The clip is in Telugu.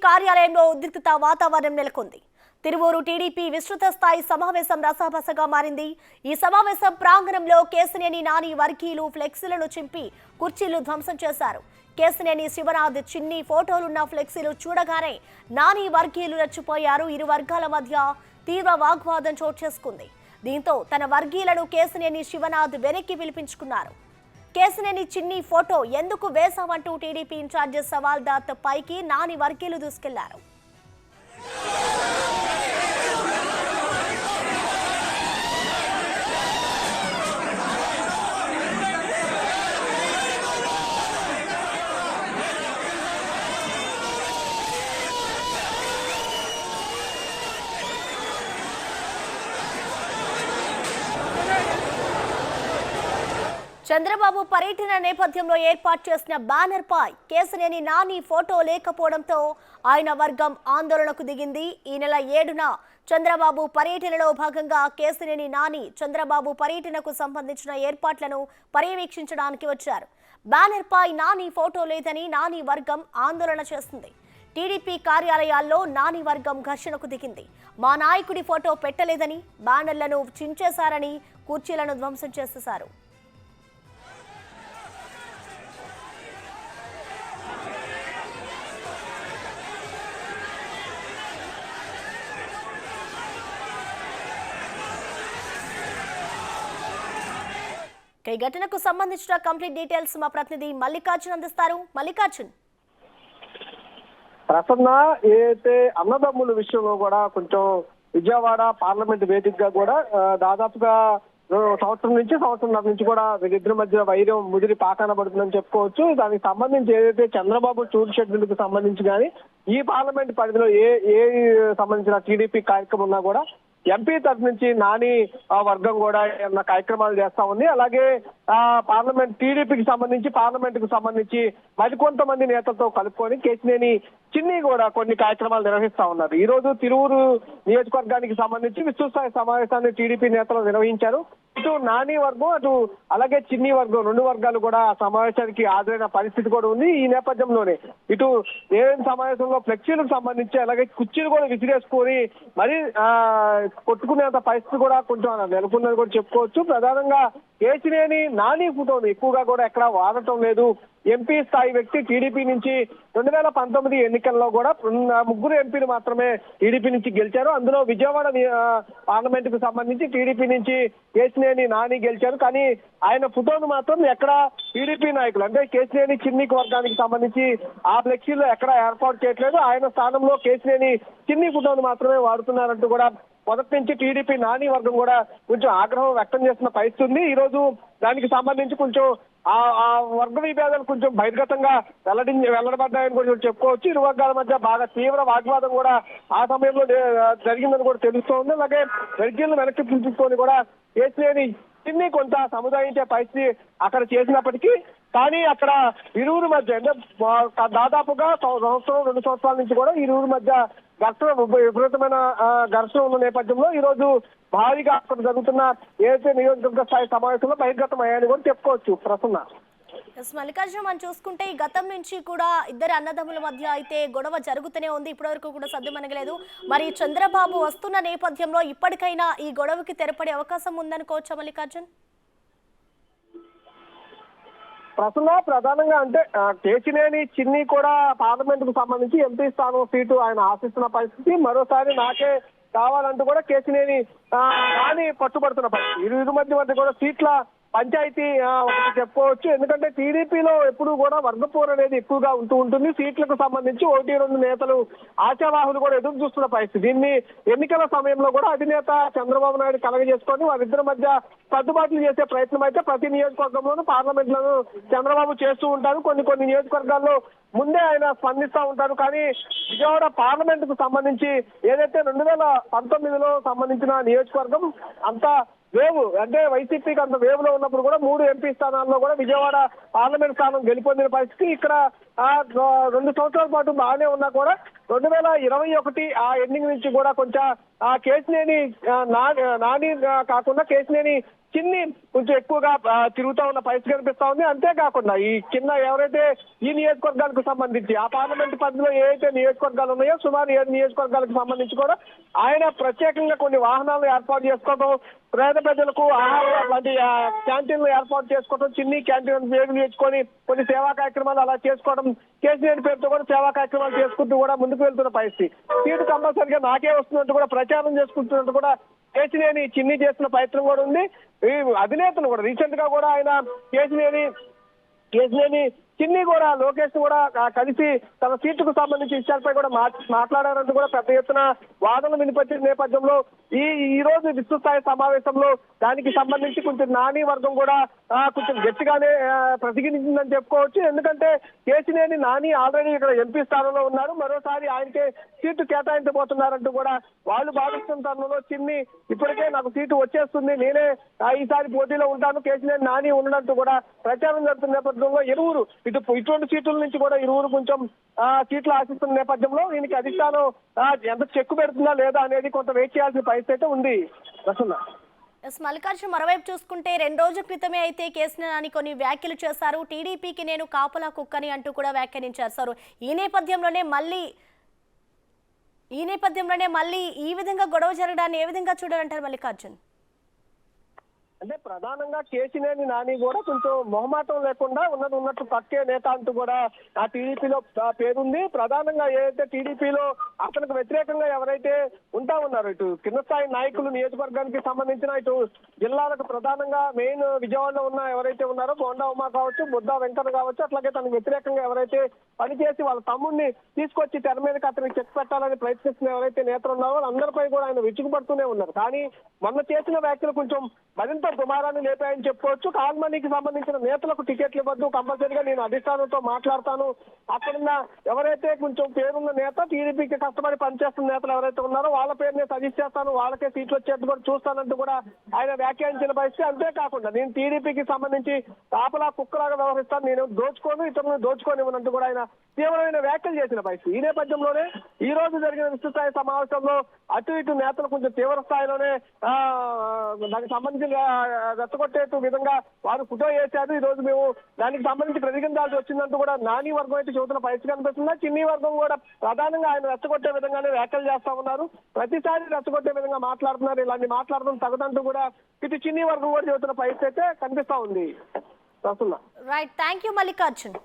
కార్యాలయంలో ఉద్రిక్తత వాతావరణం నెలకొంది. తిరువూరు టీడీపీ విస్తృత స్థాయి సమావేశం రసాబసగా మారింది. ఈ సమావేశం ప్రాంగణంలో కేశినేని నాని వర్గీయులు ఫ్లెక్సీలను చింపి కుర్చీలు ధ్వంసం చేశారు. కేశినేని శివనాథ్ చిన్ని ఫోటోలున్న ఫ్లెక్సీలు చూడగానే నాని వర్గీయులు రెచ్చిపోయారు. ఇరు వర్గాల మధ్య తీవ్ర వాగ్వాదం చోటు చేసుకుంది. దీంతో తన వర్గీయులను కేశినేని శివనాథ్ వెనక్కి పిలిపించుకున్నారు. కేశినేని చిన్ని ఫోటో ఎందుకు వేశామంటూ టీడీపీ ఇన్ఛార్జి సవాల్ దాత్ పైకి నాని వర్గీయులు దూసుకెళ్లారు. చంద్రబాబు పర్యటన నేపథ్యంలో ఏర్పాటు చేసిన బ్యానర్ పై కేశినేని నాని ఫోటో లేకపోవడంతో ఆయన వర్గం ఆందోళనకు దిగింది. ఈ నెల 7న చంద్రబాబు పర్యటనలో భాగంగా కేశినేని నాని చంద్రబాబు పర్యటనకు సంబంధించిన ఏర్పాట్లను పర్యవేక్షించడానికి వచ్చారు. బ్యానర్ పై నాని ఫోటో లేదని నాని వర్గం ఆందోళన చేస్తుంది. టీడీపీ కార్యాలయాల్లో నాని వర్గం ఘర్షణకు దిగింది. మా నాయకుడి ఫోటో పెట్టలేదని, బ్యానర్లను చించేశారని కుర్చీలను ధ్వంసం చేసేశారు. ఈ ఘటనకు సంబంధించిన కంప్లీట్ డీటెయిల్స్ మా ప్రతినిధి మల్లికార్జున్ అందిస్తారు. మల్లికార్జున్, ప్రసన్న ఏదైతే అన్నదమ్ముల విషయంలో కూడా కొంచెం విజయవాడ పార్లమెంట్ వేదికగా కూడా దాదాపుగా సంవత్సరం నుంచి కూడా వీరిద్దరి మధ్య వైరం ముదిరి పాకాన పడుతుందని చెప్పుకోవచ్చు. దానికి సంబంధించి ఏదైతే చంద్రబాబు టూర్ షెడ్యూల్కి సంబంధించి కానీ ఈ పార్లమెంట్ పరిధిలో ఏ సంబంధించిన టీడీపీ కార్యక్రమం ఉన్నా కూడా ఎంపీ తరఫు నుంచి నాని వర్గం కూడా ఏమన్నా కార్యక్రమాలు చేస్తా ఉంది. అలాగే పార్లమెంట్ టీడీపీకి సంబంధించి పార్లమెంట్ కు సంబంధించి మరికొంతమంది నేతలతో కలుపుకొని కేశినేని చిన్ని కూడా కొన్ని కార్యక్రమాలు నిర్వహిస్తా ఉన్నారు. ఈ రోజు తిరువూరు నియోజకవర్గానికి సంబంధించి విస్తృత సమావేశాన్ని టీడీపీ నేతలు నిర్వహించారు. ఇటు నాని వర్గం అటు అలాగే చిన్ని వర్గం రెండు వర్గాలు కూడా సమావేశానికి హాజరైన పరిస్థితి కూడా ఉంది. ఈ నేపథ్యంలోనే ఇటు ఏదైనా సమావేశంలో ఫ్లెక్సీలకు సంబంధించి అలాగే కుర్చీలు కూడా విసిరేసుకొని మరి కొట్టుకునేంత పరిస్థితి కూడా కొంచెం నెలకొన్నది కూడా చెప్పుకోవచ్చు. ప్రధానంగా కేశినేని నాని ఫోటోను ఎక్కువగా కూడా ఎక్కడా వాడటం లేదు. ఎంపీ స్థాయి వ్యక్తి టీడీపీ నుంచి 2019 ఎన్నికల్లో కూడా 3 ఎంపీలు మాత్రమే టీడీపీ నుంచి గెలిచారు. అందులో విజయవాడ పార్లమెంట్ కు సంబంధించి టీడీపీ నుంచి కేశినేని నాని గెలిచారు. కానీ ఆయన ఫోటోను మాత్రం ఎక్కడ టీడీపీ నాయకులు అంటే కేశినేని చిన్ని వర్గానికి సంబంధించి ఆ ఫ్లెక్సీలో ఎక్కడ ఏర్పాటు చేయట్లేదు. ఆయన స్థానంలో కేశినేని చిన్ని ఫోటోను మాత్రమే వాడుతున్నారంటూ కూడా మొదటి నుంచి టీడీపీ నాని వర్గం కూడా కొంచెం ఆగ్రహం వ్యక్తం చేస్తున్న పరిస్థితి ఉంది. ఈ రోజు దానికి సంబంధించి కొంచెం ఆ వర్గ విభేదాలు కొంచెం బహిర్గతంగా వెల్లడబడ్డాయని కూడా చెప్పుకోవచ్చు. ఇరు వర్గాల మధ్య బాగా తీవ్ర వాగ్వాదం కూడా ఆ సమయంలో జరిగిందని కూడా తెలుస్తోంది. అలాగే వర్గీయులను వెనక్కి పిలుచుకొని కూడా కేశినేని చిన్ని కొంత సముదాయించే పరిస్థితి అక్కడ చేసినప్పటికీ కానీ అక్కడ ఇరువురు మధ్య అంటే దాదాపుగా 2 సంవత్సరాల నుంచి కూడా ఇరువురు మధ్య ఘర్షణ విపరీతమైన ఘర్షణ ఉన్న నేపథ్యంలో ఈ రోజు భారీగా అక్కడ జరుగుతున్న ఏదైతే నియోజకవర్గ స్థాయి సమావేశంలో బహిర్గతం అయ్యాయని కూడా చెప్పుకోవచ్చు. ప్రసన్న, మల్లికార్జున మనం చూసుకుంటే ఈ గతం నుంచి కూడా ఇద్దరు అన్నదమ్ముల మధ్య అయితే గొడవ జరుగుతూనే ఉంది. ఇప్పటివరకు కూడా సద్దుమణగలేదు. మరి చంద్రబాబు వస్తున్న నేపథ్యంలో ఇప్పటికైనా ఈ గొడవకి తెరపడే అవకాశం ఉందనుకోవచ్చా మల్లికార్జున్? ప్రధానంగా అంటే కేశినేని చిన్ని కూడా పార్లమెంట్ కు సంబంధించి ఎంపీ స్థానం సీటు ఆయన ఆశిస్తున్న పరిస్థితి. మరోసారి నాకే కావాలంటూ కూడా కేశినేని నాని పట్టుబడుతున్న పరిస్థితి. ఇరు మధ్య కూడా సీట్ల పంచాయతీ ఒకటి చెప్పుకోవచ్చు. ఎందుకంటే టీడీపీలో ఎప్పుడు కూడా వర్గపోరు అనేది ఎక్కువగా ఉంటుంది. సీట్లకు సంబంధించి 1-2 నేతలు ఆశావాహులు కూడా ఎదురు చూస్తున్న పరిస్థితి. దీన్ని ఎన్నికల సమయంలో కూడా అధినేత చంద్రబాబు నాయుడు కలగజేసుకొని వారిద్దరి మధ్య సర్దుబాట్లు చేసే ప్రయత్నం అయితే ప్రతి నియోజకవర్గంలోనూ పార్లమెంట్లను చంద్రబాబు చేస్తూ ఉంటారు. కొన్ని నియోజకవర్గాల్లో ముందే ఆయన స్పందిస్తూ ఉంటారు. కానీ విజయవాడ పార్లమెంట్ కు సంబంధించి ఏదైతే 2019లో సంబంధించిన నియోజకవర్గం అంతా వేవ్ అంటే వైసీపీకి అంత వేవ్ లో ఉన్నప్పుడు కూడా 3 ఎంపీ స్థానాల్లో కూడా విజయవాడ పార్లమెంట్ స్థానం గెలుపొందిన పరిస్థితి. ఇక్కడ 2 సంవత్సరాల పాటు బాగానే ఉన్నా కూడా 2021 ఆ ఎండింగ్ నుంచి కూడా కొంచెం కేశినేని నాని కాకుండా కేశినేని చిన్ని కొంచెం ఎక్కువగా తిరుగుతా ఉన్న పరిస్థితి కనిపిస్తా ఉంది. అంతేకాకుండా ఈ కింద ఎవరైతే ఈ నియోజకవర్గాలకు సంబంధించి ఆ పార్లమెంట్ పరిధిలో ఏవైతే నియోజకవర్గాలు ఉన్నాయో సుమారు 7 నియోజకవర్గాలకు సంబంధించి కూడా ఆయన ప్రత్యేకంగా కొన్ని వాహనాలు ఏర్పాటు చేసుకోవడం, పేద ప్రజలకు ఆహారం లాంటి క్యాంటీన్లు ఏర్పాటు చేసుకోవడం, చిన్ని క్యాంటీన్ పేరు నేర్చుకొని కొన్ని సేవా కార్యక్రమాలు అలా చేసుకోవడం, కేసీఆర్ పేరుతో కూడా సేవా కార్యక్రమాలు చేసుకుంటూ కూడా ముందుకు వెళ్తున్న పరిస్థితి. సీటు కంపల్సరిగా నాకే వస్తున్నట్టు కూడా ప్రచారం చేసుకుంటున్నట్టు కూడా కేసీనేని చిన్ని చేస్తున్న ప్రయత్నం కూడా ఉంది. ఈ అధినేతలు కూడా రీసెంట్ గా కూడా ఆయన కేసీనేని చిన్ని కూడా లోకేష్ కూడా కలిసి తన సీటుకు సంబంధించి విషయాలపై కూడా మాట్లాడారంటూ కూడా పెద్ద ఎత్తున వాదనలు వినిపించిన నేపథ్యంలో ఈ రోజు విస్తృత స్థాయి సమావేశంలో దానికి సంబంధించి కొంచెం నాని వర్గం కూడా కొంచెం గట్టిగానే ప్రతిఘటించిందని చెప్పుకోవచ్చు. ఎందుకంటే కేసీనేని నాని ఆల్రెడీ ఇక్కడ ఎంపీ స్థానంలో ఉన్నారు, మరోసారి ఆయనకే సీటు కేటాయించబోతున్నారంటూ కూడా వాళ్ళు భావిస్తున్న తరుణంలో చిన్ని ఇప్పటికే నాకు సీటు వచ్చేస్తుంది, నేనే ఈసారి పోటీలో ఉంటాను, కేసీనేని నాని ఉండడంటూ కూడా ప్రచారం జరుగుతున్న నేపథ్యంలో ఇరువురు ఇటువంటి సీట్ల నుంచి కూడా ఇరువురు కొంచెం సీట్లు ఆశిస్తున్న నేపథ్యంలో దీనికి అధిష్టానం ఎంత చెక్కు పెడుతుందా లేదా అనేది కొంత వెయిట్ చేయాల్సిన పరిస్థితి అయితే ఉంది. మల్లికార్జున మరోవైపు చూసుకుంటే 2 రోజుల క్రితమే అయితే కేసీఆర్ కొన్ని వ్యాఖ్యలు చేశారు. టీడీపీకి నేను కాపలా కుక్కని అంటూ కూడా వ్యాఖ్యానించారు. ఈ నేపథ్యంలోనే మళ్ళీ ఈ విధంగా గొడవ జరగడాన్ని ఏ విధంగా చూడాలంటారు మల్లికార్జున్? అంటే ప్రధానంగా కేసీనేని నాని కూడా కొంచెం మొహమాటం లేకుండా ఉన్నట్టు పక్కే నేత అంటూ కూడా ఆ టీడీపీలో పేరుంది. ప్రధానంగా ఏదైతే టీడీపీలో అతనికి వ్యతిరేకంగా ఎవరైతే ఉంటా ఉన్నారో ఇటు కింద స్థాయి నాయకులు నియోజకవర్గానికి సంబంధించిన ఇటు జిల్లాలకు ప్రధానంగా మెయిన్ విజయవాడలో ఉన్న ఎవరైతే ఉన్నారో బోండా ఉమా కావచ్చు, బుద్ధా వెంకన్న కావచ్చు, అట్లాగే తనకు వ్యతిరేకంగా ఎవరైతే పనిచేసి వాళ్ళ తమ్ముడిని తీసుకొచ్చి తెర మీదకి అతనికి చెక్ పెట్టాలని ప్రయత్నిస్తున్న ఎవరైతే నేతలు ఉన్నారో వాళ్ళందరిపై కూడా ఆయన విరుచుకుపడుతూనే ఉన్నారు. కానీ మొన్న చేసిన వ్యాఖ్యలు కొంచెం మరింత దుమారాన్ని లేపాయని చెప్పుకోవచ్చు. కాల్మనీకి సంబంధించిన నేతలకు టికెట్లు ఇవ్వద్దు, కంపల్సరీగా నేను అధిష్టానంతో మాట్లాడతాను, అక్కడున్న ఎవరైతే కొంచెం పేరున్న నేత టీడీపీకి కష్టపడి పనిచేస్తున్న నేతలు ఎవరైతే ఉన్నారో వాళ్ళ పేరునే సజెస్ట్ చేస్తాను, వాళ్ళకే సీట్లు వచ్చేట్టు కూడా చూస్తానంటూ కూడా ఆయన వ్యాఖ్యానించిన పరిస్థితి. అంతేకాకుండా నేను టీడీపీకి సంబంధించి కాపలా కుక్కలాగా వ్యవహరిస్తాను, నేను దోచుకోను, ఇతరులను దోచుకోనివ్వనంటూ కూడా ఆయన తీవ్రమైన వ్యాఖ్యలు చేసిన పరిస్థితి. ఈ నేపథ్యంలోనే ఈ రోజు జరిగిన విస్తృత స్థాయి సమావేశంలో అటు ఇటు నేతలు కొంచెం తీవ్ర స్థాయిలోనే దానికి సంబంధించిన రెచ్చగొట్టేట్టు విధంగా వారు ఫోటో వేశారు. ఈ రోజు మేము దానికి సంబంధించి ప్రతిఘటించాల్సి వచ్చిందంటూ కూడా నాని వర్గం అయితే చెబుతున్న పరిస్థితి కనిపిస్తుంది. చిన్ని వర్గం కూడా ప్రధానంగా ఆయన రెచ్చగొట్టే విధంగానే వ్యాఖ్యలు చేస్తా ఉన్నారు, ప్రతిసారి రెచ్చగొట్టే విధంగా మాట్లాడుతున్నారు, ఇలాంటి మాట్లాడడం తగదంటూ కూడా ఇటు చిన్ని వర్గం కూడా చెబుతున్న పరిస్థితి అయితే కనిపిస్తా ఉంది. Right, thank you Mallikarjun.